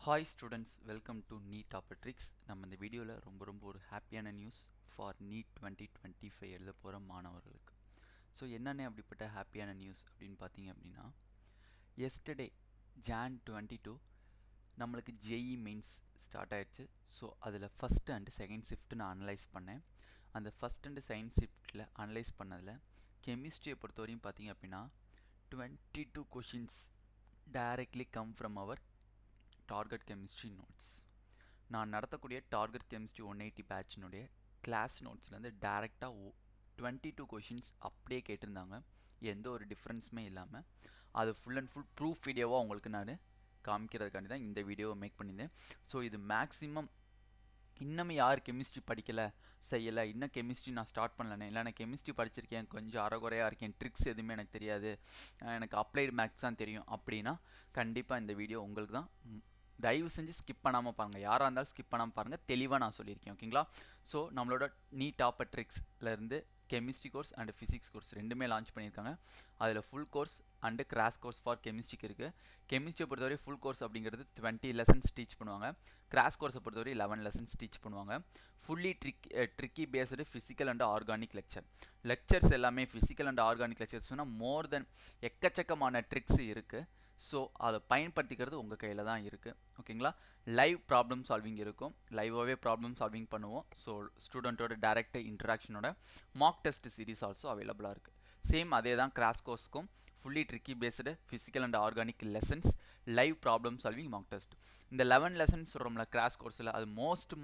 Hi students, welcome to NEET டாப்பட்ரிக்ஸ். நம்ம இந்த வீடியோவில் ரொம்ப ஒரு ஹாப்பியான நியூஸ் ஃபார் நீட் 2025 எழுத போகிற மாணவர்களுக்கு. ஸோ என்னென்ன அப்படிப்பட்ட ஹாப்பியான நியூஸ் அப்படின்னு பார்த்தீங்க அப்படின்னா, எஸ்டர்டே Jan 22 நம்மளுக்கு ஜேஇ மெயின்ஸ் ஸ்டார்ட் ஆயிடுச்சு. ஸோ அதில் ஃபஸ்ட் அண்ட் செகண்ட் ஷிஃப்ட் நான் அனலைஸ் பண்ணேன். அந்த ஃபஸ்ட் அண்ட் செகண்ட் ஷிஃப்ட்டில் அனலைஸ் பண்ணதில் கெமிஸ்ட்ரியை பொறுத்தவரையும் பார்த்தீங்க அப்படின்னா 22 questions directly come from our target chemistry notes. நான் நடத்தக்கூடிய டார்கெட் கெமிஸ்ட்ரி 180 பேட்சினுடைய கிளாஸ் நோட்ஸ்லேருந்து டேரெக்டாக 22 கொஷின்ஸ் அப்படியே கேட்டிருந்தாங்க. எந்த ஒரு டிஃப்ரென்ஸுமே இல்லாமல் அது ஃபுல் அண்ட் ஃபுல் ப்ரூஃப் வீடியோவாக உங்களுக்கு நான் காமிக்கிறதுக்காண்டி தான் இந்த வீடியோவை மேக் பண்ணியிருந்தேன். ஸோ இது மேக்ஸிமம் இன்னும் யார் கெமிஸ்ட்ரி படிக்கலை செய்யலை, இன்னும் கெமிஸ்ட்ரி நான் ஸ்டார்ட் பண்ணலனே, இல்லை நான் கெமிஸ்ட்ரி படிச்சிருக்கேன், கொஞ்சம் அறகுறையாக இருக்கேன், ட்ரிக்ஸ் எதுவுமே எனக்கு தெரியாது, எனக்கு அப்ளைடு மேக்ஸ் தான் தெரியும் அப்படின்னா கண்டிப்பாக இந்த வீடியோ உங்களுக்கு தான். தயவு செஞ்சு ஸ்கிப் பண்ணாமல் பாருங்கள். யாராக இருந்தாலும் ஸ்கிப் பண்ணாமல் பாருங்கள். தெளிவாக நான் சொல்லியிருக்கேன், ஓகேங்களா? ஸோ நம்மளோட நீட் டாப்பட்ரிக்ஸ்லேருந்து chemistry course and physics course ரெண்டுமே லான்ச் பண்ணியிருக்காங்க. அதில் full course and crash course for கெமிஸ்ட்ரிக்கு இருக்குது. கெமிஸ்ட்ரியை பொறுத்தவரை ஃபுல் கோர்ஸ் அப்படிங்கிறது 20 லெசன்ஸ் டீச் பண்ணுவாங்க. கிராஷ் கோர்ஸை பொறுத்தவரை 11 லெசன்ஸ் டீச் பண்ணுவாங்க. Fully tricky based physical and organic lectures எல்லாமே ஃபிசிக்கல் அண்ட் ஆர்கானிக் லெக்சர்ஸ்னால் மோர் தென் எக்கச்சக்கமான ட்ரிக்ஸ் இருக்குது. ஸோ அதை பயன்படுத்திக்கிறது உங்கள் கையில் தான் இருக்குது, ஓகேங்களா? லைவ் ப்ராப்ளம் சால்விங் இருக்கும், லைவாகவே ப்ராப்ளம் சால்விங் பண்ணுவோம். ஸோ ஸ்டூடெண்ட்டோட டைரக்ட் இன்ட்ராக்ஷனோட மார்க் டெஸ்ட் சீரிஸ் ஆல்சோ அவைலபிளாக இருக்குது. சேம் அதே தான் கிராஷ் கோர்ஸ்க்கும், fully tricky based physical and organic lessons, live problem solving mock test. இந்த 11 லெசன்ஸ் சொல்கிறோம்ல கிராஷ் கோர்ஸில், அது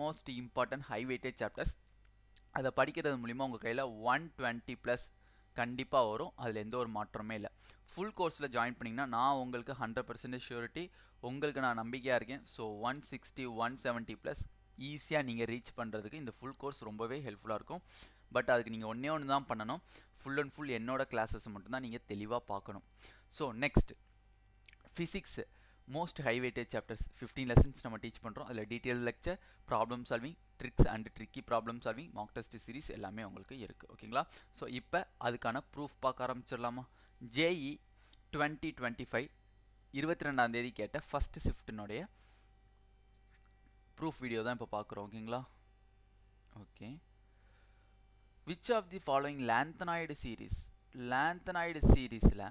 most important high weightage chapters. அதை படிக்கிறது மூலிமா உங்கள் கையில் 120+ கண்டிப்பாக வரும். அதில் எந்த ஒரு மாற்றமே இல்லை. ஃபுல் கோர்ஸில் ஜாயின் பண்ணிங்கன்னா நான் உங்களுக்கு 100% ஷூரிட்டி, உங்களுக்கு நான் நம்பிக்கையாக இருக்கேன். ஸோ 160 170+ ஈஸியாக நீங்கள் ரீச் பண்ணுறதுக்கு இந்த ஃபுல் கோர்ஸ் ரொம்பவே ஹெல்ப்ஃபுல்லாக இருக்கும். பட் அதுக்கு நீங்கள் ஒன்று தான் பண்ணணும், ஃபுல் அண்ட் ஃபுல் என்னோட கிளாஸஸ் மட்டும்தான் நீங்கள் தெளிவாக பார்க்கணும். So next physics most high weightage chapters 15 lessons நம்ம டீச் பண்ணுறோம். அதில் detail lecture, problem solving, tricks and tricky problem solving, mock test series எல்லாமே உங்களுக்கு இருக்குது, ஓகேங்களா? ஸோ இப்போ அதுக்கான ப்ரூஃப் பார்க்க ஆரம்பிச்சிடலாமா? ஜேஇ 2025 22ஆம் தேதி கேட்ட ஃபஸ்ட் ஷிஃப்டினுடைய ப்ரூஃப் வீடியோ தான் இப்போ பார்க்குறோம், ஓகேங்களா? Okay. Which of the following lanthanoid சீரீஸில்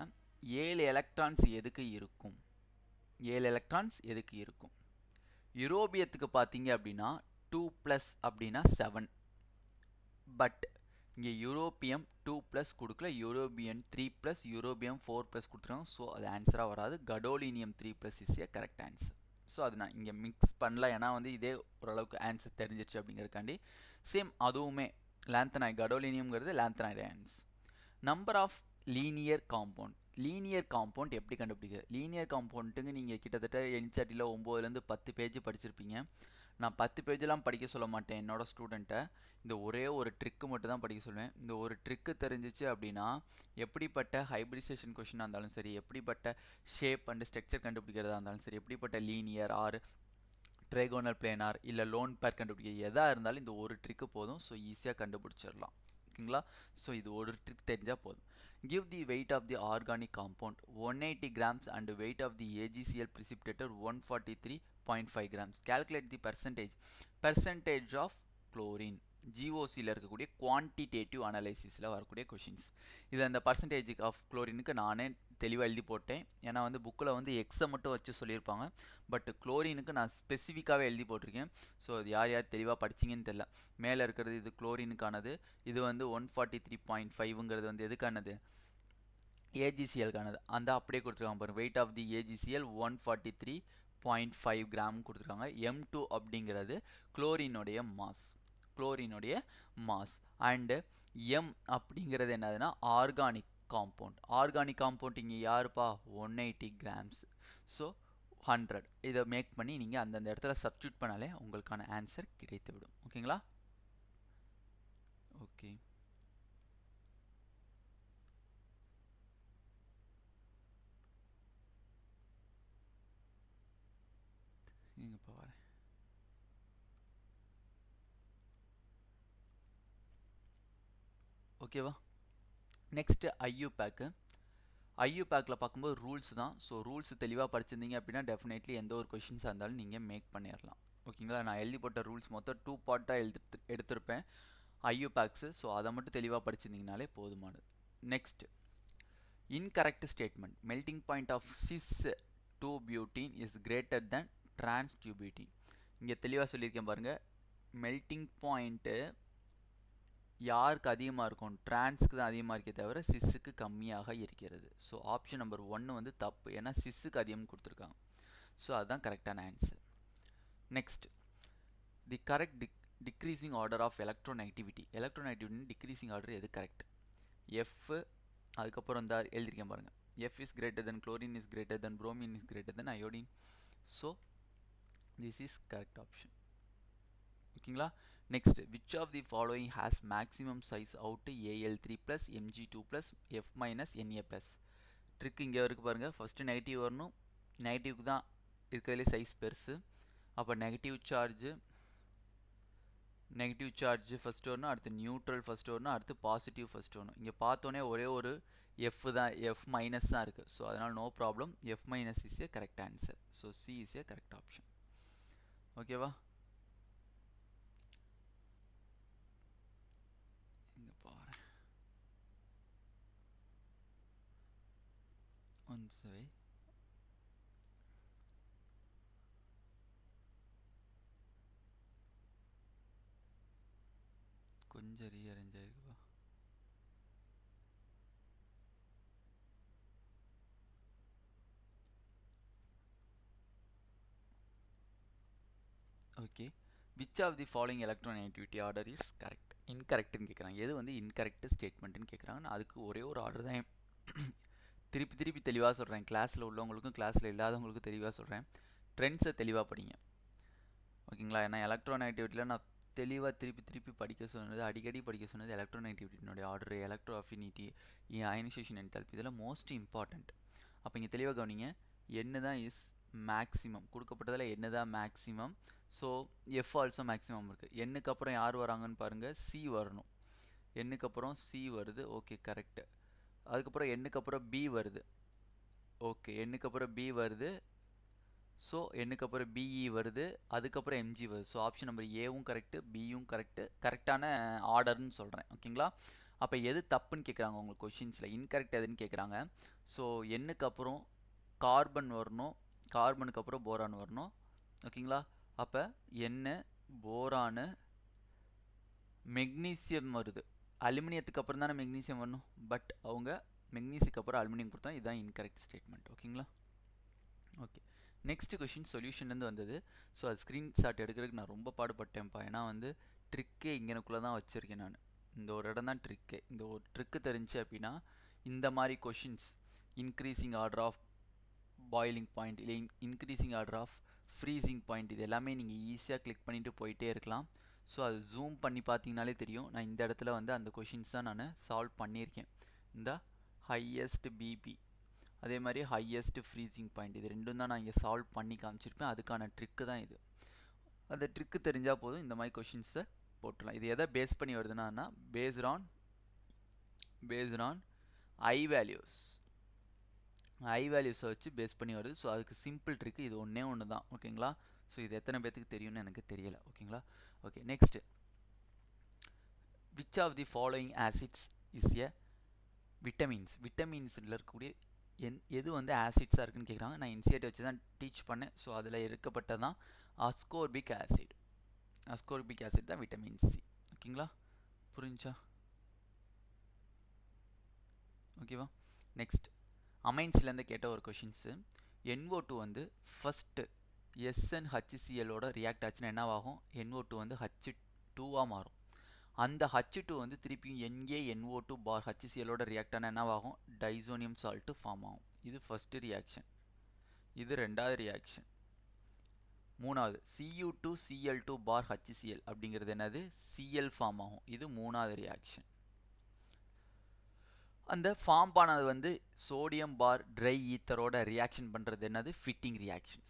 7 எலக்ட்ரான்ஸ் எதுக்கு இருக்கும்? 7 எலக்ட்ரான்ஸ் எதுக்கு இருக்கும்? யூரோபியத்துக்கு பார்த்தீங்க அப்படின்னா 2+ அப்படின்னா 7. பட் இங்கே யூரோப்பியம் 2+ கொடுக்கல, யூரோபியன் 3+, யூரோபியம் 4+ கொடுத்துருக்காங்க. ஸோ அது ஆன்சராக வராது. Gadolinium 3+ is a correct answer. So அது நான் இங்கே மிக்ஸ் பண்ணல, ஏன்னா இதே ஓரளவுக்கு ஆன்சர் தெரிஞ்சிருச்சு அப்படிங்கிறதுக்காண்டி. சேம் அதுவுமே lanthanoid, கடோலினியம்ங்கிறது lanthanoid ஆன்ஸ். Number of linear compound எப்படி கண்டுபிடிக்கிறது? லீனியர் காம்பவுண்ட்டுங்க நீங்கள் கிட்டத்தட்ட என்சிஆர்டியில் 9லேருந்து 10 பேஜ் படிச்சிருப்பீங்க. நான் 10 பேஜெலாம் படிக்க சொல்ல மாட்டேன் என்னோட ஸ்டூடெண்ட்டை. இந்த ஒரே ஒரு ட்ரிக்கு மட்டும் தான் படிக்க சொல்லுவேன். இந்த ஒரு ட்ரிக்கு தெரிஞ்சிச்சு அப்படின்னா எப்படிப்பட்ட ஹைப்ரிடேஷன் கொஷினாக இருந்தாலும் சரி, எப்படிப்பட்ட ஷேப் அண்ட் ஸ்ட்ரக்சர் கண்டுபிடிக்கிறதா இருந்தாலும் சரி, எப்படிப்பட்ட லீனியர் ஆர் ட்ரைகோனல் பிளேனார் இல்லை லோன் பேர் கண்டுபிடிக்க எதாக இருந்தாலும் இந்த ஒரு ட்ரிக்கு போதும். ஸோ ஈஸியாக கண்டுபிடிச்சிடலாம், ஓகேங்களா? ஸோ இது ஒரு ட்ரிக் தெரிஞ்சால் போதும். Give the weight of the organic compound 180 grams and weight of the AgCl precipitator 143.5 grams. Calculate the percentage of chlorine. ஜிஓசியில் இருக்கக்கூடிய குவான்டிடேட்டிவ் அனலைசிஸில் வரக்கூடிய கொஷின்ஸ். இது அந்த பர்சன்டேஜ் ஆஃப் குளோரினுக்கு நானே தெளிவாக எழுதி போட்டேன். ஏன்னா புக்கில் எக்ஸை மட்டும் வச்சு சொல்லியிருப்பாங்க. பட் குளோரினுக்கு நான் ஸ்பெசிஃபிக்காகவே எழுதி போட்டிருக்கேன். ஸோ அது யார் தெளிவாக படிச்சிங்கன்னு தெரியல. மேலே இருக்கிறது இது குளோரினுக்கானது, இது 143.5ங்கிறது எதுக்கானது? ஏஜிசிஎல்கானது. அந்த அப்படியே கொடுத்துருக்காங்க பாருங்கள். Weight of the AgCl 143.5 gram கொடுத்துருக்காங்க. M2 அப்படிங்கிறது குளோரினுடைய மாஸ் அண்டு எம் அப்படிங்கிறது என்னதுன்னா ஆர்கானிக் காம்பவுண்ட். இங்கே யாருப்பா? 180 கிராம்ஸ். ஸோ 100 இதை மேக் பண்ணி நீங்கள் அந்தந்த இடத்துல சப்ஸ்டியூட் பண்ணாலே உங்களுக்கான ஆன்சர் கிடைத்து விடும், ஓகேங்களா? ஓகே. இப்போ வரேன். ஓகேவா? Next IU bag. ஐயூபேக்கில் பார்க்கும்போது ரூல்ஸ் தான். ஸோ ரூல்ஸ் தெளிவாக படிச்சிருந்தீங்க அப்படின்னா டெஃபினெட்லி எந்த ஒரு கொஷின்ஸாக இருந்தாலும் நீங்கள் மேக் பண்ணிடலாம். ஓகேங்களா, நான் எழுதி போட்ட ரூல்ஸ் மொத்தம் 2 பார்ட்டாக எடுத்திருப்பேன் ஐயூபேக்ஸு. ஸோ அதை மட்டும் தெளிவாக படிச்சிருந்தீங்கனாலே போதுமானது. Next, incorrect statement. Melting point of cis 2-butene is greater than trans 2-butene. இங்கே தெளிவாக சொல்லியிருக்கேன் பாருங்கள். மெல்டிங் பாயிண்ட்டு யாருக்கு அதிகமாக இருக்கும்? டிரான்ஸ்க்கு தான் அதிகமாக இருக்கே தவிர சிஸ்ஸுக்கு கம்மியாக இருக்கிறது. ஸோ ஆப்ஷன் நம்பர் 1 வந்து தப்பு, ஏன்னா சிஸ்ஸுக்கு அதிகம் கொடுத்துருக்காங்க. ஸோ அதுதான் கரெக்டான answer. Next, the correct decreasing order of electronegativity. Electronegativity decreasing order எது கரெக்ட்? எஃப், அதுக்கப்புறம் இந்த எழுதியிருக்கேன் பாருங்கள். F is greater than chlorine is greater than bromine is greater than iodine. So this is correct option. ஓகேங்களா. Next, which of the following has maximum size out AL3 plus Mg2 plus F minus Na plus. Trick இங்கே இருக்குது பாருங்கள். First negative வரணும். நெகட்டிவ்க்கு தான் இருக்கிறதுலே size பெருசு. அப்போ negative charge first வரணும், அடுத்து நியூட்ரல் ஃபஸ்ட்டு வரணும், அடுத்து பாசிட்டிவ் ஃபஸ்ட்டு வரணும். இங்கே பார்த்தோன்னே ஒரே ஒரு F தான், F மைனஸ் தான் இருக்குது. ஸோ அதனால் no problem. F minus is A correct answer. So C is A correct option. ஓகேவா. இங்கே பாரு, ஒன்சவே கொஞ்சம் ரீஅரேஞ்ச் ஆகிருக்குப்பா. Okay, which of the following electronegativity order is correct? இன்கரெக்ட்னு கேட்குறாங்க. எது வந்து இன்கரெக்ட் ஸ்டேட்மெண்ட்டுன்னு கேட்குறாங்க. நான் அதுக்கு ஒரே ஒரு ஆர்டர் தான் திருப்பி தெளிவாக சொல்கிறேன். கிளாஸில் உள்ளவங்களுக்கும் கிளாஸில் இல்லாதவங்களுக்கும் தெளிவாக சொல்கிறேன். ட்ரெண்ட்ஸை தெளிவாக படிங்க. ஓகேங்களா. ஏன்னா எலக்ட்ரோநெகட்டிவிட்டியில் நான் தெளிவாக திருப்பி படிக்க சொன்னது, அடிக்கடி படிக்க சொன்னது எலக்ட்ரோநெகட்டிவிட்டியினுடைய order, electro affinity, ionisation enthalpy, இதெல்லாம் மோஸ்ட் இம்பார்ட்டண்ட். அப்போ இங்கே தெளிவாக கவனிங்க. என்ன தான் இஸ் மேக்ஸிமம் கொடுக்கப்பட்டதில், என்ன தான் maximum. So F also maximum இருக்குது. எண்ணுக்கு அப்புறம் யார் வராங்கன்னு பாருங்கள், சி வரணும். எண்ணுக்கு அப்புறம் சி வருது, ஓகே கரெக்டு. அதுக்கப்புறம் எண்ணுக்கு அப்புறம் பி வருது, ஓகே எண்ணுக்கு அப்புறம் பி வருது. ஸோ எண்ணுக்கு அப்புறம் பிஇ வருது, அதுக்கப்புறம் எம்ஜி வருது. ஸோ ஆப்ஷன் நம்பர் ஏவும் கரெக்டு, பியும் கரெக்டு. கரெக்டான ஆர்டர்னு சொல்கிறேன். ஓகேங்களா. அப்போ எது தப்புன்னு கேட்குறாங்க உங்களுக்கு கொஷின்ஸில், இன்கரெக்ட் எதுன்னு கேட்குறாங்க. ஸோ எண்ணுக்கு அப்புறம் கார்பன் வரணும், கார்பனுக்கு அப்புறம் போரான் வரணும். ஓகேங்களா. அப்போ என்ன போரானு, மெக்னீசியம் வருது. அலுமினியத்துக்கு அப்புறம் தானே மெக்னீசியம் வரணும், பட் அவங்க மெக்னீசியத்துக்கு அப்புறம் அலுமினியம் கொடுத்தா இதுதான் இன்கரெக்ட் ஸ்டேட்மெண்ட். ஓகேங்களா. ஓகே, நெக்ஸ்ட் கொஷின் சொல்யூஷன்லேருந்து வந்தது. ஸோ அது ஸ்க்ரீன்ஷாட் எடுக்கிறதுக்கு நான் ரொம்ப பாடுபட்டேன்ப்பா. ஏன்னா வந்து ட்ரிக்கே இங்கனக்குள்ளே தான் வச்சுருக்கேன் நான். இந்த ஒரு இடம் தான் ட்ரிக்கே. இந்த ஒரு ட்ரிக்கு தெரிஞ்சு அப்படின்னா இந்த மாதிரி questions, increasing order of boiling point இல்லை increasing order of freezing point, இது எல்லாமே நீங்கள் ஈஸியாக கிளிக் பண்ணிவிட்டு போயிட்டே இருக்கலாம். ஸோ அது ஜூம் பண்ணி பார்த்தீங்கனாலே தெரியும். நான் இந்த இடத்துல வந்து அந்த கொஷின்ஸ் தான் நான் சால்வ் பண்ணியிருக்கேன். இந்த ஹையஸ்ட் பிபி, அதே மாதிரி ஹையஸ்ட் ஃப்ரீசிங் பாயிண்ட், இது ரெண்டும் தான் நான் இங்கே சால்வ் பண்ணி காமிச்சிருப்பேன். அதுக்கான ட்ரிக்கு தான் இது. அந்த ட்ரிக்கு தெரிஞ்சால் போதும், இந்த மாதிரி கொஷின்ஸை போட்டுடலாம். இது எதை பேஸ் பண்ணி வருதுன்னா பேஸ்ட் ஆன் ஐ வேல்யூஸை வச்சு பேஸ் பண்ணி வருது. ஸோ அதுக்கு சிம்பிள் ட்ரிக்கு இது ஒன்று தான். ஓகேங்களா. ஸோ இது எத்தனை பேத்துக்கு தெரியும்னு எனக்கு தெரியலை. ஓகேங்களா. Okay, next, which of the following acids is a விட்டமின்ஸில் இருக்கக்கூடிய எது வந்து ஆசிட்ஸாக இருக்குன்னு கேட்குறாங்க. நான் இன்சியேட் வச்சு தான் டீச் பண்ணேன். ஸோ அதில் இருக்கப்பட்டது தான் அஸ்கோர்பிக் ஆசிட் தான் விட்டமின் சி. ஓகேங்களா, புரிஞ்சா? ஓகேவா. நெக்ஸ்ட், அமைன்ஸ்லேருந்து கேட்ட ஒரு கொஷின்ஸு. NO2 வந்து ஃபஸ்ட்டு SnHClோட ரியாக்ட் ஆச்சுன்னா என்னவாகும்? NO2 வந்து H2ஆக மாறும். அந்த H2 வந்து திருப்பியும் NaNO2 பார் HClோட ரியாக்ட் ஆனால் என்னவாகும்? டைசோனியம் சால்ட்டு ஃபார்ம் ஆகும். இது ஃபஸ்ட்டு ரியாக்ஷன். இது ரெண்டாவது ரியாக்ஷன். மூணாவது Cu2Cl2 பார் HCl அப்படிங்கிறது என்னது? Cl ஃபார்ம் ஆகும். இது மூணாவது ரியாக்ஷன். அந்த ஃபார்ம் பண்ணது வந்து சோடியம் பார் ட்ரை ஈத்தரோட ரியாக்ஷன் பண்ணுறது என்னது? Fitting reaction.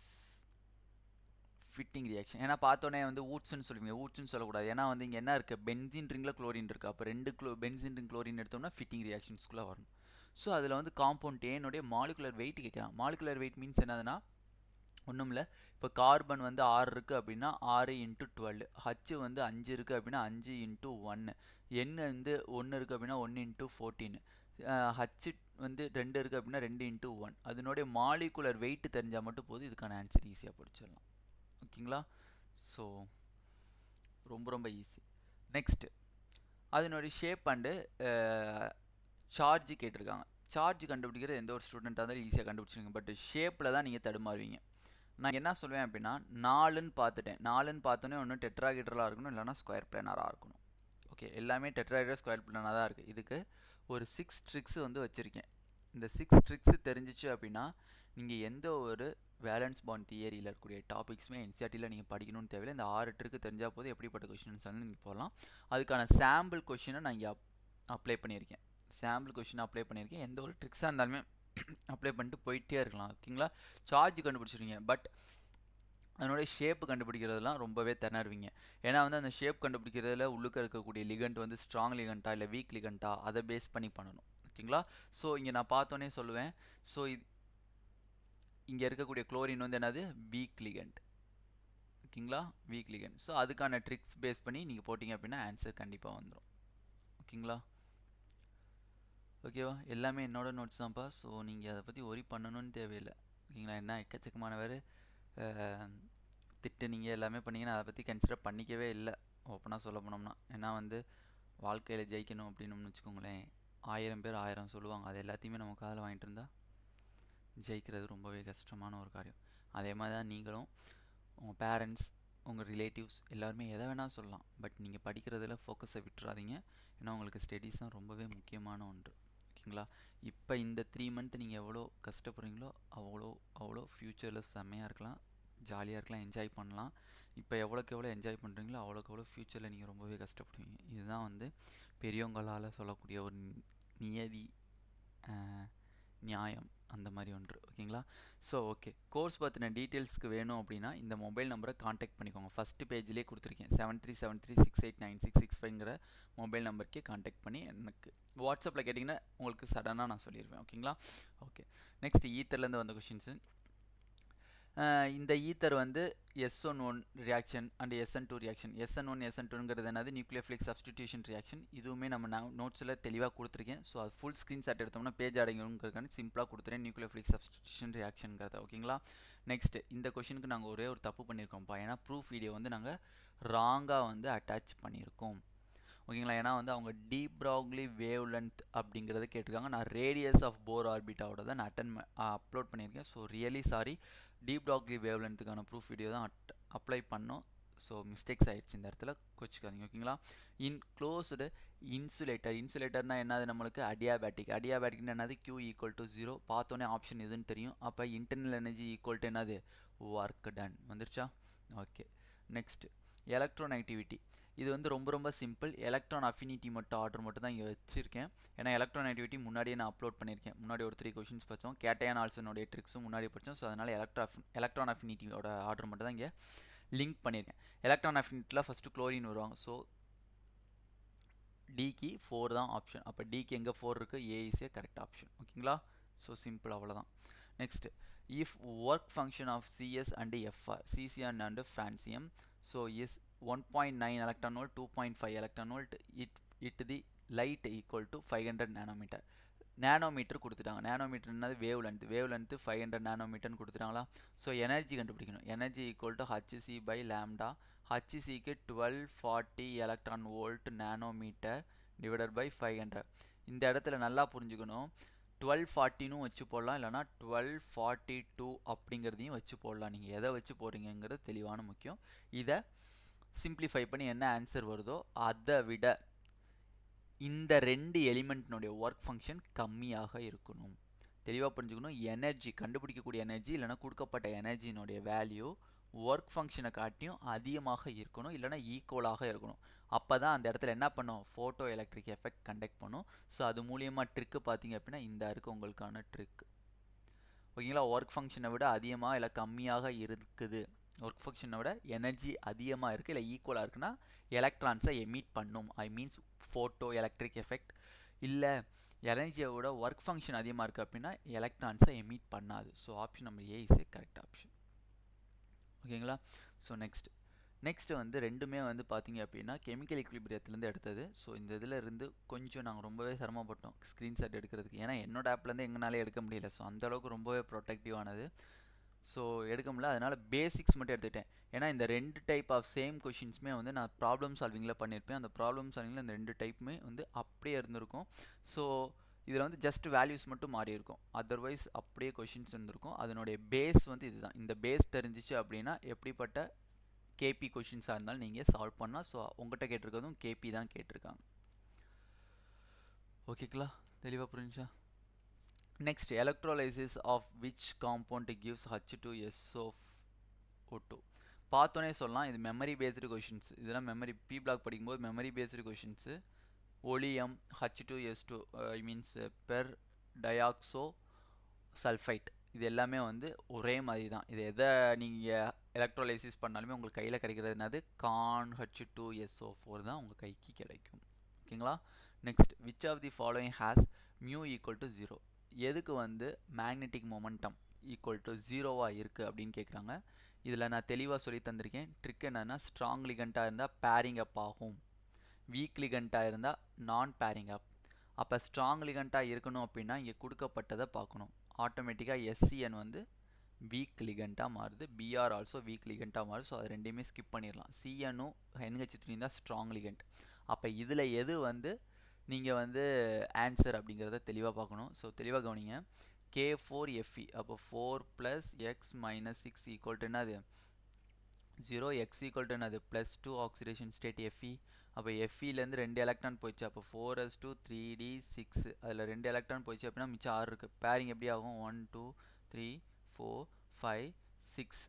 ஏன்னா பார்த்தோன்னே வந்து ஊட்ஸ்ன்னு சொல்லுவீங்க, ஊட்ஸ்ன்னு சொல்லக்கூடாது. ஏன்னா வந்து இங்கே என்ன இருக்குது? பென்சின் ரிங்கில் குளோரின் இருக்குது. அப்போ ரெண்டு பென்சின் ரிங் குளோரின் எடுத்தோம்னா ஃபிட்டிங் ரியாக்ஷன்ஸ்குள்ளே வரணும். ஸோ அதில் வந்து காம்பவுண்ட் ஏனுடைய மாலிகுலர் வெயிட் கேட்குறான். மாலிகுலர் வெயிட் மீன்ஸ் என்னதுன்னா ஒன்றும் இல்லை, இப்போ கார்பன் வந்து 6 இருக்குது அப்படின்னா 6 இன்ட்டு 12, ஹச் வந்து 5 இருக்குது அப்படின்னா 5 இன்ட்டு 1, எண் வந்து 1 இருக்குது அப்படின்னா 1 இன்ட்டு 14, ஹச் வந்து 2 இருக்குது அப்படின்னா 2 இன்ட்டு 1. அதனுடைய மாலிகுலர் வெயிட் தெரிஞ்சால் மட்டும் போதும், இதுக்கான ஆன்சர் ஈஸியாக படிச்சிடலாம். ஓகேங்களா? ஸோ ரொம்ப ரொம்ப ஈஸி. நெக்ஸ்ட்டு அதனுடைய ஷேப் அண்டு சார்ஜ் கேட்டிருக்காங்க. சார்ஜ் கண்டுபிடிக்கிறது எந்த ஒரு ஸ்டூடெண்ட்டாக இருந்தாலும் ஈஸியாக கண்டுபிடிச்சிருங்க. பட் ஷேப்பில் தான் நீங்கள் தடுமாறுவீங்க. நான் என்ன சொல்வேன் அப்படின்னா 4ன்னு பார்த்துட்டேன். 4ன்னு பார்த்தோன்னே ஒன்று டெட்ராஹெட்ரலாக இருக்கணும், இல்லைனா ஸ்கொயர் பிளானராக இருக்கணும். ஓகே, எல்லாமே டெட்ராஹெட்ரல் ஸ்கொயர் பிளானாக தான் இருக்குது. இதுக்கு ஒரு 6 ட்ரிக்ஸ் வந்து வச்சுருக்கேன். இந்த 6 ட்ரிக்ஸ் தெரிஞ்சிச்சு அப்படின்னா நீங்கள் எந்த ஒரு வேலன்ஸ் பாண்ட் தியரியில் இருக்கக்கூடிய டாபிக்ஸுமே என்சிஆர்டியில் நீங்கள் படிக்கணும்னு தேவையில்லை. இந்த 6 ட்ரிக்கு தெரிஞ்சால் போது எப்படிப்பட்ட கொஷின்ஸ் வந்து நீங்கள் போகலாம். அதுக்கான சாம்பிள் கொஷினை நான் இங்கே அப்ளை பண்ணியிருக்கேன். சாம்பிள் கொஷினை அப்ளை பண்ணியிருக்கேன். எந்த ஒரு ட்ரிக்ஸாக இருந்தாலுமே அப்ளை பண்ணிட்டு போயிட்டே இருக்கலாம். ஓகேங்களா? சார்ஜ் கண்டுபிடிச்சிருவீங்க, பட் அதனுடைய ஷேப்பு கண்டுபிடிக்கிறதுலாம் ரொம்பவே திணறுவீங்க. ஏன்னா வந்து அந்த ஷேப் கண்டுபிடிக்கிறதுல உள்ளுக்க இருக்கக்கூடிய லிகண்ட் வந்து ஸ்ட்ராங் லிகண்ட்டா இல்லை வீக் லிகண்ட்டா அதை பேஸ் பண்ணி பண்ணணும். ஓகேங்களா? ஸோ இங்கே நான் பார்த்தோன்னே சொல்லுவேன், ஸோ இங்கே இருக்கக்கூடிய குளோரின் வந்து என்னது, வீக் லிகண்ட். ஓகேங்களா? Week ligand. ஸோ அதுக்கான ட்ரிக்ஸ் பேஸ் பண்ணி நீங்கள் போட்டிங்க அப்படின்னா ஆன்சர் கண்டிப்பாக வந்துடும். ஓகேங்களா? ஓகேவா? எல்லாமே என்னோட நோட்ஸ் தான்ப்பா. ஸோ நீங்கள் அதை பற்றி ஒரி பண்ணணும்னு தேவையில்லை. ஓகேங்களா? என்ன எக்கச்சக்கமான வேறு திட்டு நீங்கள் எல்லாமே பண்ணிங்கன்னா அதை பற்றி கன்சிடர் பண்ணிக்கவே இல்லை, ஓப்பனாக சொல்ல போனோம்னா. ஏன்னா வந்து வாழ்க்கையில் ஜெயிக்கணும் அப்படின்னு வச்சுக்கோங்களேன், 1000 பேர் 1000 சொல்லுவாங்க. அது எல்லாத்தையுமே நம்ம காதில் வாங்கிட்டு இருந்தால் ஜெயிக்கிறது ரொம்பவே கஷ்டமான ஒரு காரியம். அதே மாதிரி தான் நீங்களும் உங்கள் பேரண்ட்ஸ், உங்கள் ரிலேட்டிவ்ஸ் எல்லாருமே எதை வேணால் சொல்லலாம், பட் நீங்கள் படிக்கிறதுல ஃபோக்கஸை விட்டுறாதீங்க. ஏன்னா உங்களுக்கு ஸ்டடீஸ் தான் ரொம்பவே முக்கியமான ஒன்று. ஓகேங்களா? இப்போ இந்த 3 மந்த் நீங்கள் எவ்வளோ கஷ்டப்படுறீங்களோ அவ்வளோ ஃப்யூச்சரில் செம்மையாக இருக்கலாம், ஜாலியாக இருக்கலாம், என்ஜாய் பண்ணலாம். இப்போ எவ்வளோக்கு எவ்வளோ என்ஜாய் பண்ணுறீங்களோ அவ்வளோக்கு எவ்வளோ ஃப்யூச்சரில் நீங்கள் ரொம்பவே கஷ்டப்படுவீங்க. இதுதான் வந்து பெரியவங்களால் சொல்லக்கூடிய ஒரு நியதி, நியாயம், அந்த மாதிரி ஒன்று. ஓகேங்களா? ஸோ ஓகே, கோர்ஸ் பற்றின டீட்டெயில்ஸ்க்கு வேணும் அப்படின்னா இந்த மொபைல் நம்பரை காண்டாக்ட் பண்ணிக்கோங்க. ஃபஸ்ட்டு பேஜ்லேயே கொடுத்துருக்கேன், 7373689665ங்கிற மொபைல் நம்பருக்கே காண்டாக்ட் பண்ணி எனக்கு வாட்ஸ்அப்பில் கேட்டிங்கன்னா உங்களுக்கு சடனாக நான் சொல்லிடுவேன். ஓகேங்களா? ஓகே, நெக்ஸ்ட் ஈத்தர்லேருந்து வந்த கொஷின்ஸு. இந்த ஈத்தர் வந்து SN1 reaction and SN2 reaction. SN1 SN2ங்கிறது என்னது, நியூக்ளியோஃபிலிக் சப்ஸ்டிடியூஷன் ரியாக்ஷன். இதுவுமே நம்ம நோட்ஸில் தெளிவாக கொடுத்துருக்கேன். ஸோ அது ஃபுல் ஸ்க்ரீன்ஷாட் எடுத்தோம்னா பேஜ் அடங்கிங்கிறதுக்கான சிம்பிளாக கொடுத்துருக்கேன், நியூக்ளியோஃபிலிக் சப்ஸ்டிடியூஷன் ரியாக்ஷனுங்கிறத. ஓகேங்களா? நெக்ஸ்ட் இந்த கொஷினுக்கு நாங்கள் ஒரே ஒரு தப்பு பண்ணியிருக்கோம்ப்பா. ஏன்னா ப்ரூஃப் வீடியோ வந்து நாங்கள் ராங்காக வந்து அட்டாச் பண்ணியிருக்கோம். ஓகேங்களா? ஏன்னா வந்து அவங்க டி ப்ராக்லி வேவ் லென்த் அப்படிங்கிறது கேட்டிருக்காங்க. நான் ரேடியஸ் ஆஃப் போர் ஆர்பிட்டாவோட தான் நான் அப்லோட் பண்ணியிருக்கேன். So really sorry, de Broglie wave லென்த்துக்கான ப்ரூஃப் வீடியோ தான் அப்ளை பண்ணோம். ஸோ மிஸ்டேக்ஸ் ஆகிடுச்சு, இந்த இடத்துல கோச்சிக்காதீங்க. ஓகேங்களா? Closed insulator. இன்சுலேட்டர்னால் என்னது, நம்மளுக்கு அடியாபேட்டிக். அடியாபேட்டிக்னா என்னது, Q = 0. பார்த்தோன்னே ஆப்ஷன் எதுன்னு தெரியும். அப்போ இன்டர்னல் எனர்ஜி ஈக்குவல் டு என்னது, ஒர்க் டன். வந்துருச்சா? Okay, next electronegativity. இது வந்து ரொம்ப ரொம்ப சிம்பிள். எலக்ட்ரான் அஃபினிட்டி மட்டும் ஆர்டர் மட்டும் தான் இங்கே வச்சுருக்கேன். ஏன்னா எலக்ட்ரோநெகட்டிவிட்டி முன்னாடியே நான் அப்லோட் பண்ணியிருக்கேன். முன்னாடி ஒரு 3 கொஷின்ஸ் படித்தோம். கேட்டையான் ஆல்சனுடைய ட்ரிக்ஸும் முன்னாடி படித்தோம். ஸோ அதனால் எலக்ட்ரான் அஃபினிட்டியோட ஆர்டர் மட்டும் தான் இங்கே லிங்க் பண்ணியிருக்கேன். எலக்ட்ரான் அஃபினிட்டியில் ஃபஸ்ட்டு குளோரின் வருவாங்க. ஸோ டிக்கு 4 தான் ஆப்ஷன். அப்போ டிக்கு எங்கே 4 இருக்குது, A is A correct option. ஓகேங்களா? ஸோ சிம்பிள், அவ்வளோதான். Next, if work function of CS and FR, CCN and francium, so is 1.9 electron volt, 2.5 electron volt, it the light equal to 500 nanometer. Nanometre கொடுத்துட்டாங்க. Nanometre என்னது, wavelength 500 நானோமீட்டர்னு கொடுத்துட்டாங்களா? So energy கண்டுபிடிக்கணும். Energy equal to hc/λ. hcக்கு 1240 electron volt nanometre divided by 500. இந்த இடத்துல நல்லா புரிஞ்சுக்கணும், 1240ன்னு வச்சு போடலாம், இல்லைனா 1242 அப்படிங்கிறதையும் வச்சு போடலாம். நீங்கள் எதை வச்சு போடுறீங்கிறது தெளிவான முக்கியம். இதை சிம்பிளிஃபை பண்ணி என்ன ஆன்சர் வருதோ அதை விட இந்த 2 எலிமெண்ட்னுடைய ஒர்க் ஃபங்க்ஷன் கம்மியாக இருக்கணும். தெளிவாக புரிஞ்சுக்கணும். எனர்ஜி கண்டுபிடிக்கக்கூடிய எனர்ஜி இல்லைனா கொடுக்கப்பட்ட எனர்ஜினுடைய வேல்யூ ஒர்க் ஃபங்க்ஷனை காட்டியும் அதிகமாக இருக்கணும், இல்லைனா ஈக்குவலாக இருக்கணும். அப்போ தான் அந்த இடத்துல என்ன பண்ணும், ஃபோட்டோ எலக்ட்ரிக் எஃபெக்ட் கண்டக்ட் பண்ணும். ஸோ அது மூலியமாக ட்ரிக்கு பார்த்தீங்க அப்படின்னா இந்த இருக்குது உங்களுக்கான ட்ரிக். ஓகேங்களா? ஒர்க் ஃபங்க்ஷனை விட அதிகமாக இல்லை கம்மியாக இருக்குது, ஒர்க் ஃபங்க்ஷனை விட எனர்ஜி அதிகமாக இருக்குது இல்லை ஈக்குவலாக இருக்குன்னா எலக்ட்ரான்ஸை எமிட் பண்ணும். I means photo electric effect. இல்லை எனர்ஜியோட ஒர்க் ஃபங்க்ஷன் அதிகமாக இருக்குது அப்படின்னா எலக்ட்ரான்ஸை எமிட் பண்ணாது. So option number A is A correct option. ஓகேங்களா. ஸோ நெக்ஸ்ட் வந்து ரெண்டுமே வந்து பார்த்தீங்க அப்படின்னா கெமிக்கல் ஈக்விலிபிரியத்துலேருந்து எடுத்தது. ஸோ இந்த இதில் இருந்து கொஞ்சம் நாங்கள் ரொம்பவே சிரமப்பட்டோம் ஸ்க்ரீன்ஷாட் எடுக்கிறதுக்கு. ஏன்னா என்னோட ஆப்லேருந்து எங்களாலே எடுக்க முடியல. ஸோ அந்தளவுக்கு ரொம்பவே ப்ரொடெக்டிவானது. ஸோ எடுக்க முடியல. அதனால் பேசிக்ஸ் மட்டும் எடுத்துக்கிட்டேன். ஏன்னா இந்த 2 டைப் ஆஃப் சேம் கொஷின்ஸுமே வந்து நான் ப்ராப்ளம் சால்விங்கில் பண்ணியிருப்பேன். அந்த ப்ராப்ளம் சால்விங்கில் இந்த 2 டைப்புமே வந்து அப்படியே இருந்திருக்கும். ஸோ இதில் வந்து ஜஸ்ட் வேல்யூஸ் மட்டும் மாறி இருக்கும். அதர்வைஸ் அப்படியே கொஷின்ஸ் இருந்திருக்கும். அதனுடைய பேஸ் வந்து இதுதான். இந்த பேஸ் தெரிஞ்சிச்சு அப்படின்னா எப்படிப்பட்ட கேபி கொஷின்ஸாக இருந்தாலும் நீங்கள் சால்வ் பண்ணலாம். ஸோ உங்கள்கிட்ட கேட்டிருக்கிறதும் கேபி தான் கேட்டிருக்காங்க. ஓகேங்களா, தெளிவாக புரிஞ்சா? Next, electrolysis of which compound gives H2SO2. பார்த்தோன்னே சொல்லலாம் இது மெமரி பேஸ்டு கொஷின்ஸ். இதெல்லாம் மெமரி பி பிளாக் படிக்கும்போது memory based questions. Oleum, H2S2 means per dioxo sulphide, இது எல்லாமே வந்து ஒரே மாதிரி தான். இது எதை நீங்கள் எலக்ட்ரோலைசிஸ் பண்ணாலுமே உங்களுக்கு கையில் கிடைக்கிறது என்னது கான் H2SO4 தான் உங்கள் கைக்கு கிடைக்கும். ஓகேங்களா. Next, which of the following has mu equal to 0. எதுக்கு வந்து மேக்னெட்டிக் மொமெண்டம் ஈக்குவல் டு 0வாக இருக்குது அப்படின்னு கேட்குறாங்க. இதில் நான் தெளிவாக சொல்லி தந்திருக்கேன். ட்ரிக் என்னென்னா, ஸ்ட்ராங் லிகண்ட்டாக இருந்தால் பேரிங் அப் ஆகும், வீக் லிகண்ட்டாக இருந்தால் நான் பேரிங் அப். அப்போ ஸ்ட்ராங் லிகண்ட்டாக இருக்கணும் அப்படின்னா இங்கே கொடுக்கப்பட்டதை பார்க்கணும். ஆட்டோமேட்டிக்காக SCN வந்து வீக் லிகண்ட்டாக மாறுது, BR ஆல்சோ வீக் லிகண்ட்டாக மாறுது. ஸோ அது ரெண்டையுமே ஸ்கிப் பண்ணிடலாம். CNனும் NH3 தான் ஸ்ட்ராங் லிகண்ட். அப்போ இதில் எது வந்து நீங்கள் வந்து ஆன்சர் அப்படிங்கிறத தெளிவாக பார்க்கணும். ஸோ தெளிவாக கவனிங்க. K4Fe, அப்போ 4 + x - 6 ஈக்குவல் டு என்னது 0. x ஈக்குவல் டு என்னது +2 ஆக்சிடேஷன் ஸ்டேட் Fe. அப்போ Feலேருந்து 2 எலக்ட்ரான் போயிடுச்சு. அப்போ 4s2 3d6, அதில் 2 எலக்ட்ரான் போயிடுச்சு அப்படின்னா மிச்சம் 6 இருக்குது. பேரிங் எப்படி ஆகும் 1 2 3 4 5 6.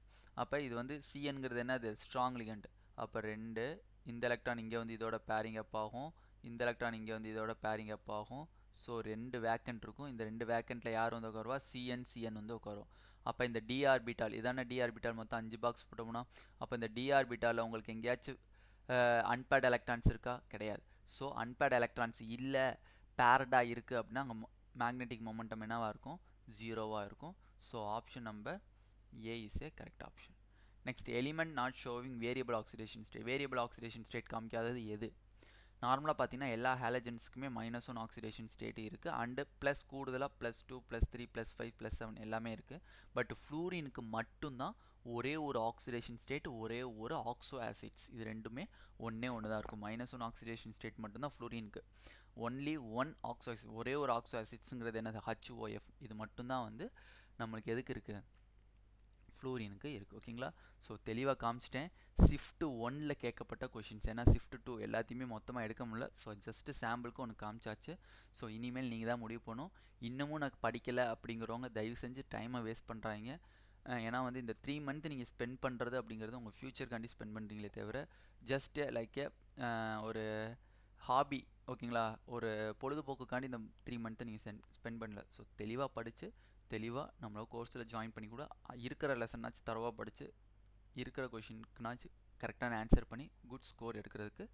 அப்போ இது வந்து CNங்கிறது என்னது ஸ்ட்ராங் லிகண்ட். அப்போ 2 இந்த எலக்ட்ரான் இங்கே வந்து இதோட பேரிங் அப் ஆகும், இந்த எலக்ட்ரான் இங்கே வந்து இதோட பேரிங் அப் ஆகும். ஸோ 2 வேக்கண்ட் இருக்கும். இந்த 2 வேக்கண்ட்டில் யார் வந்து உட்காருவா CN வந்து உட்காரும். அப்போ இந்த d ஆர்பிட்டால் இதான d ஆர்பிட்டால் மொத்தம் 5 பாக்ஸ் போட்டோம்னா அப்போ இந்த d ஆர்பிட்டாலில் உங்களுக்கு எங்கேயாச்சும் அன்பேர்ட் எலக்ட்ரான்ஸ் இருக்கா? கிடையாது. ஸோ அன்பேர்ட் எலக்ட்ரான்ஸ் இல்லை, பேரடாக இருக்குது அப்படின்னா அங்கே மேக்னெட்டிக் மொமெண்டம் என்னவாக இருக்கும் 0வாக இருக்கும். So option number A is A correct option. Next, element not showing variable oxidation state. Variable oxidation state காமிக்காதது எது? நார்மலாக பார்த்தீங்கன்னா எல்லா ஹாலஜன்ஸுக்குமே -1 ஆக்சிடேஷன் ஸ்டேட் இருக்குது. அண்டு ப்ளஸ் கூடுதலாக +2 +3 +5 +7 எல்லாமே இருக்குது. பட் ஃப்ளூரினுக்கு மட்டும்தான் ஒரே ஒரு ஆக்சிடேஷன் ஸ்டேட், ஒரே ஒரு ஆக்சோ ஆசிட்ஸ். இது ரெண்டுமே ஒன்றே தான் இருக்கும். -1 ஆக்சிடேஷன் ஸ்டேட் மட்டும்தான் ஃப்ளூரினுக்கு. ஒன்லி ஒன் ஆக்சோ ஆசிட், ஒரே ஒரு ஆக்சோ ஆசிட்ஸுங்கிறது என்னது HOF. இது மட்டும்தான் வந்து நம்மளுக்கு எதுக்கு இருக்குது ஃப்ளூரினுக்கு இருக்குது. ஓகேங்களா. ஸோ தெளிவாக காமிச்சிட்டேன். ஷிஃப்ட் 1ல் கேட்கப்பட்ட கொஷின்ஸ். ஏன்னா ஷிஃப்ட் 2 எல்லாத்தையுமே மொத்தமாக எடுக்க முடியல. ஸோ ஜஸ்ட்டு சாம்பிளுக்கு ஒன்று காமிச்சாச்சு. ஸோ இனிமேல் நீங்கள் தான் முடிவு பண்ணணும். இன்னமும் நான் படிக்கலை அப்படிங்கிறவங்க தயவு செஞ்சு டைமை வேஸ்ட் பண்ணுறாங்க. ஏன்னா வந்து இந்த 3 மந்த் நீங்கள் ஸ்பெண்ட் பண்ணுறது அப்படிங்கிறது உங்கள் ஃப்யூச்சருக்காண்டி ஸ்பெண்ட் பண்ணுறீங்களே தவிர ஜஸ்ட்டு லைக் ஒரு ஹாபி, ஓகேங்களா, ஒரு பொழுதுபோக்குக்காண்டி இந்த 3 மந்த்தை நீங்கள் ஸ்பெண்ட் பண்ணல. ஸோ தெளிவாக படித்து தெளிவாக நம்மளோட கோர்ஸில் ஜாயின் பண்ணி கூட இருக்கிற லெசன்னாச்சும் தரவாக படித்து இருக்கிற கொஷினுக்குனாச்சும் கரெக்டான ஆன்சர் பண்ணி குட் ஸ்கோர் எடுக்கிறதுக்கு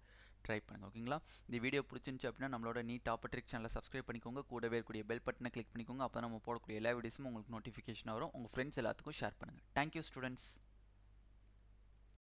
ட்ரை பண்ணுங்கள். ஓகேங்களா. இந்த வீடியோ பிடிச்சிருந்துச்சு அப்படின்னா நம்மளோட நீட் டாப் ட்ரிக்ஸ் சேனலை சப்ஸ்கிரைப் பண்ணிக்கோங்க. கூடவே இருக்கக்கூடிய பெல் பட்டனை கிளிக் பண்ணிக்கோங்க. அப்போ நம்ம போடக்கூடிய எல்லா வீடியோஸும் உங்களுக்கு நோட்டிஃபிகேஷன் வரும். உங்கள் ஃப்ரெண்ட்ஸ் எல்லாத்துக்கும் ஷேர் பண்ணுங்கள். Thank you students.